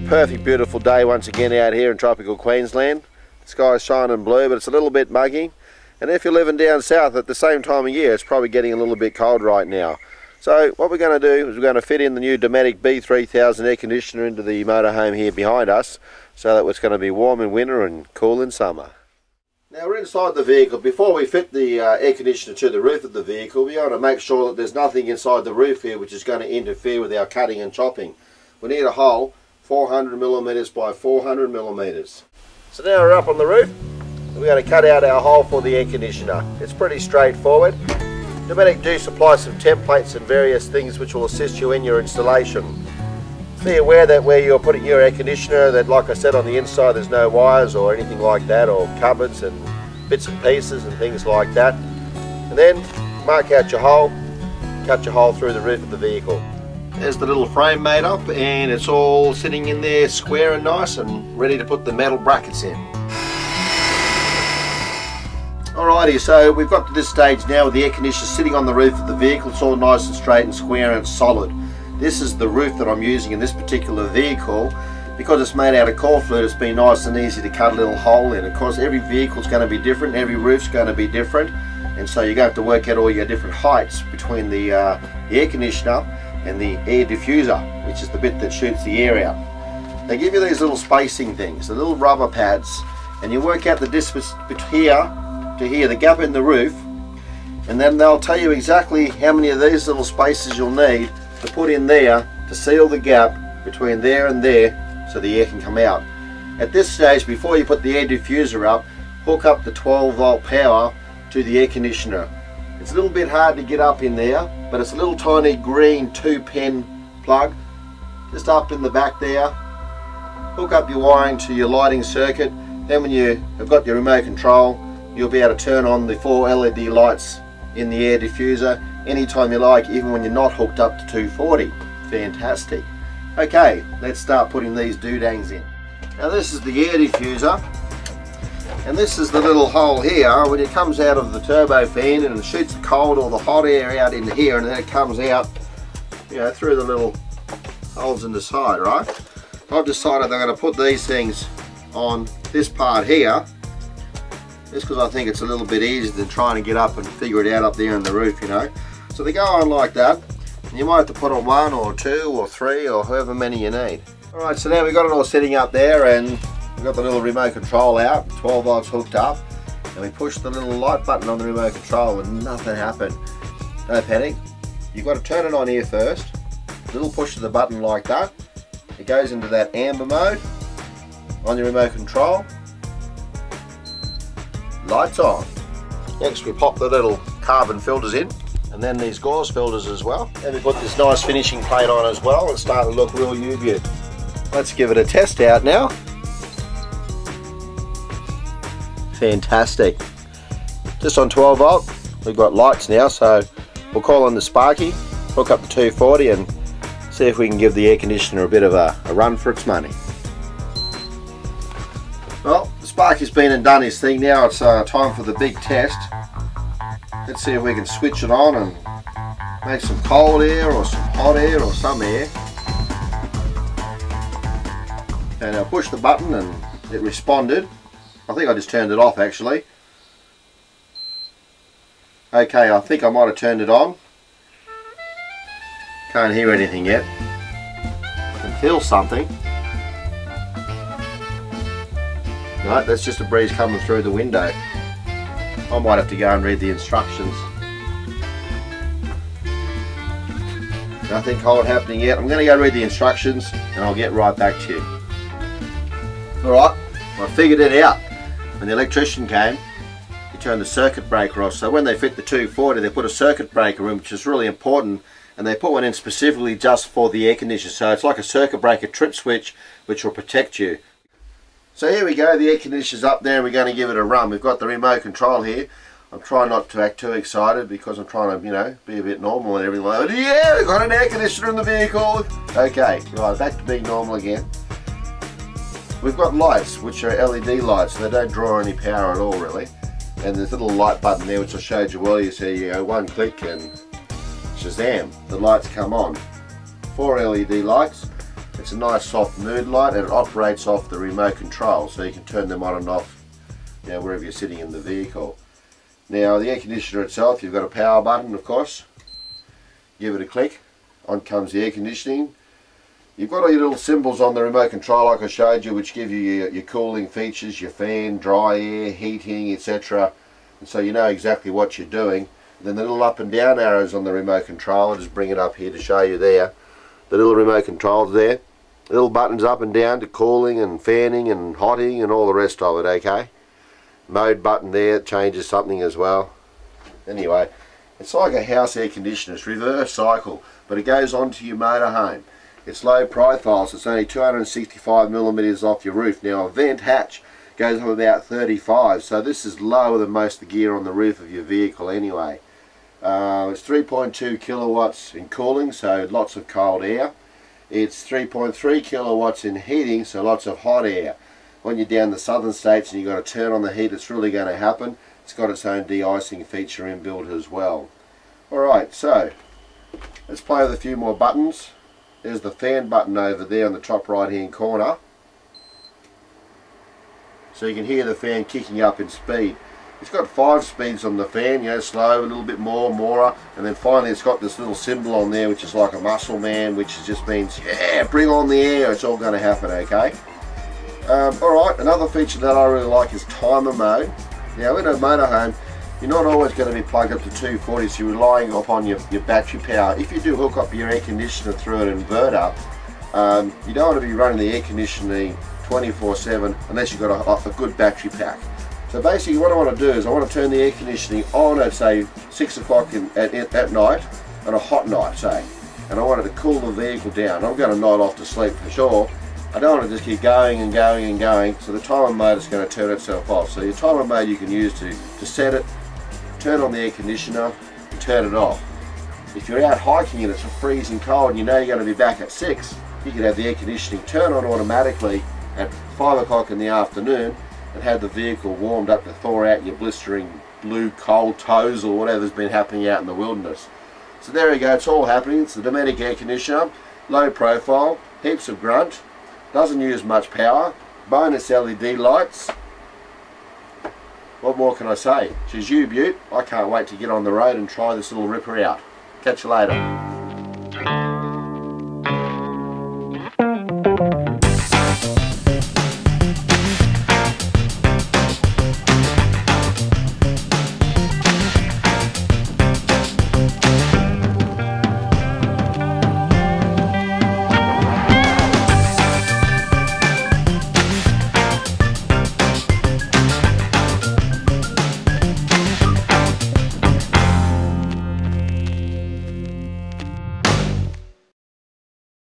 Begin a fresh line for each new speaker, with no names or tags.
Perfect, beautiful day once again out here in tropical Queensland. The sky's shining blue, but it's a little bit muggy. And if you're living down south at the same time of year, it's probably getting a little bit cold right now. So what we're going to do is we're going to fit in the new Dometic B3000 air conditioner into the motorhome here behind us, so that it's going to be warm in winter and cool in summer. Now we're inside the vehicle. Before we fit the air conditioner to the roof of the vehicle, we want to make sure that there's nothing inside the roof here which is going to interfere with our cutting and chopping. We need a hole 400mm by 400mm. So now we're up on the roof. We're going to cut out our hole for the air conditioner. It's pretty straightforward. Dometic do supply some templates and various things which will assist you in your installation. Be aware that where you're putting your air conditioner, that like I said, on the inside there's no wires or anything like that, or cupboards and bits and pieces and things like that. And then mark out your hole, cut your hole through the roof of the vehicle. There's the little frame made up, and it's all sitting in there square and nice and ready to put the metal brackets in. Alrighty, so we've got to this stage now with the air conditioner sitting on the roof of the vehicle. It's all nice and straight and square and it's solid. This is the roof that I'm using in this particular vehicle. Because it's made out of core fluid, it's been nice and easy to cut a little hole in. Of course, every vehicle's going to be different, every roof's going to be different, and so you're going to have to work out all your different heights between the air conditioner and the air diffuser, which is the bit that shoots the air out. They give you these little spacing things, the little rubber pads, and you work out the distance between here to here, the gap in the roof, and then they'll tell you exactly how many of these little spaces you'll need to put in there to seal the gap between there and there so the air can come out. At this stage, before you put the air diffuser up, hook up the 12-volt power to the air conditioner. It's a little bit hard to get up in there, but it's a little tiny green 2-pin plug just up in the back there. Hook up your wiring to your lighting circuit. Then when you have got your remote control, you'll be able to turn on the 4 LED lights in the air diffuser anytime you like, even when you're not hooked up to 240. Fantastic. Okay, let's start putting these doodangs in. Now this is the air diffuser, and this is the little hole here when it comes out of the turbo fan and it shoots the cold or the hot air out into here, and then it comes out, you know, through the little holes in the side, right? I've decided I'm going to put these things on this part here, just because I think it's a little bit easier than trying to get up and figure it out up there on the roof, you know. So they go on like that, and you might have to put on 1 or 2 or 3 or however many you need. Alright, so now we've got it all sitting up there, and we've got the little remote control out, 12 volts hooked up, and we push the little light button on the remote control and nothing happened. No panic. You've got to turn it on here first, a little push of the button like that. It goes into that amber mode on your remote control. Lights on. Next we pop the little carbon filters in, and then these gauze filters as well. And we put this nice finishing plate on as well. It's starting to look real UV. Let's give it a test out now. Fantastic. Just on 12 volt. We've got lights now, so we'll call on the Sparky, hook up the 240 and see if we can give the air conditioner a bit of a run for its money. Well, the Sparky's been and done his thing. Now it's time for the big test. Let's see if we can switch it on and make some cold air or some hot air or some air. Okay, now push the button and it responded. I think I just turned it off actually. Okay, I think I might have turned it on. Can't hear anything yet. I can feel something. Right, that's just a breeze coming through the window. I might have to go and read the instructions. Nothing cold happening yet. I'm going to go read the instructions and I'll get right back to you. Alright, I figured it out. When the electrician came, he turned the circuit breaker off. So when they fit the 240, they put a circuit breaker in, which is really important, and they put one in specifically just for the air conditioner. So it's like a circuit breaker trip switch which will protect you. So here we go, the air conditioner's up there and we're going to give it a run. We've got the remote control here. I'm trying not to act too excited because I'm trying to, you know, be a bit normal and everything like that. Yeah, we've got an air conditioner in the vehicle. Okay, right, back to being normal again. We've got lights, which are LED lights, so they don't draw any power at all really. and there's a little light button there which I showed you earlier, so you go one click and shazam, the lights come on. 4 LED lights. It's a nice soft mood light, and it operates off the remote control, so you can turn them on and off, you know, wherever you're sitting in the vehicle. Now the air conditioner itself, you've got a power button, of course. Give it a click, on comes the air conditioning. You've got all your little symbols on the remote control like I showed you, which give you your cooling features, your fan, dry air, heating, etc. And so you know exactly what you're doing. And then the little up and down arrows on the remote control, I'll just bring it up here to show you there. The little remote controls there. The little buttons up and down to cooling and fanning and hotting and all the rest of it, okay? Mode button there, it changes something as well. Anyway, it's like a house air conditioner, it's reverse cycle, but it goes onto your motorhome. It's low profile, so it's only 265mm off your roof. Now a vent hatch goes up about 35, so this is lower than most of the gear on the roof of your vehicle anyway. It's 3.2 kilowatts in cooling, so lots of cold air. It's 3.3 kilowatts in heating, so lots of hot air. When you're down the southern states and you've got to turn on the heat, it's really going to happen. It's got its own de-icing feature inbuilt as well. Alright, so let's play with a few more buttons. There's the fan button over there on the top right hand corner. So you can hear the fan kicking up in speed. It's got 5 speeds on the fan, you know, slow, a little bit more, and then finally it's got this little symbol on there which is like a muscle man, which just means, yeah, bring on the air, it's all going to happen, okay? Alright, another feature that I really like is timer mode. Now in a motorhome, you're not always going to be plugged up to 240, so you're relying upon your battery power. If you do hook up your air conditioner through an inverter, you don't want to be running the air conditioning 24/7 unless you've got a good battery pack. So basically what I want to do is I want to turn the air conditioning on at say 6 o'clock at night, on a hot night say, and I want it to cool the vehicle down. I'm going to nod off to sleep for sure. I don't want to just keep going and going and going, so the timer mode is going to turn itself off. So your timer mode you can use to set it, turn on the air conditioner and turn it off. If you're out hiking and it's freezing cold and you know you're going to be back at 6, you can have the air conditioning turn on automatically at 5 o'clock in the afternoon and have the vehicle warmed up to thaw out your blistering blue cold toes or whatever's been happening out in the wilderness. So there you go, it's all happening. It's the Dometic air conditioner, low profile, heaps of grunt, doesn't use much power, bonus LED lights. What more can I say? She's you, Beaut. I can't wait to get on the road and try this little ripper out. Catch you later.